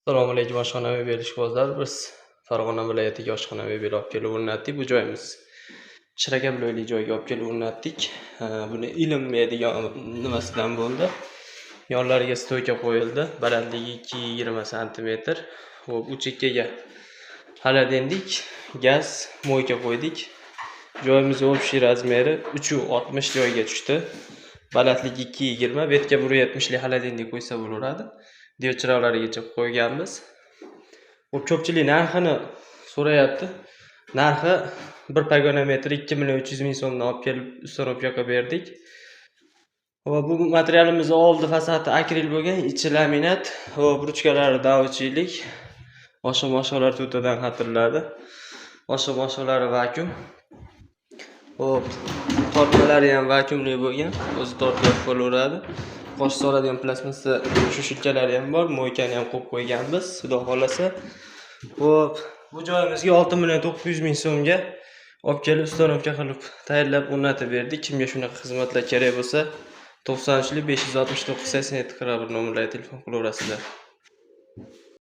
Assalomu alaykum oshxona mebel ishqibozlar. Biz Farg'ona viloyatiga oshxona mebel olib kelib o'rnatdik. Bu joyimiz Shirakabiloyli joyga olib kelib o'rnatdik. Buni ilm degan nimasidan bo'ldi. Yonlariga stoyka qo'yildi. Balandligi 220 sm. Xo'p, u chekkaga xaladendik, gaz, moyka qo'ydik. Joyimiz общий razmeri 360 joyga tushdi. Balandligi 220, betga 170 lik xaladendik qo'ysa bo'laveradi. Diyor chiroqlarigacha qo'yganmiz. Ko'pchilik narxini so'rayapti. Narxi 1 pagonometr 2.300.000 so'mdan olib kelib ustanovkaga berdik. Va bu materialimizni oldi fasadi akril bo'lgan, ichi laminat, va ruchkalari davuchilik. Osha-moshalar to'tadan xatirladi. Osha-moshalari vakuum. Hop, tortmalari ham vakuumli bo'lgan, o'zi tortib bo'laveradi. Qo'sh soladigan plastmassa shilchalari ham bor, moykani ham qo'yib qo'yganmiz, xudo xolasa. Hop, bu joyimizga 6.900.000 so'mga olib kelib ustanovka qilib tayyorlab o'rnatib berdik. Kimga shunaqa xizmatlar kerak bo'lsa, 93 569 87 41 nomerlarga telefon qilaverasizlar.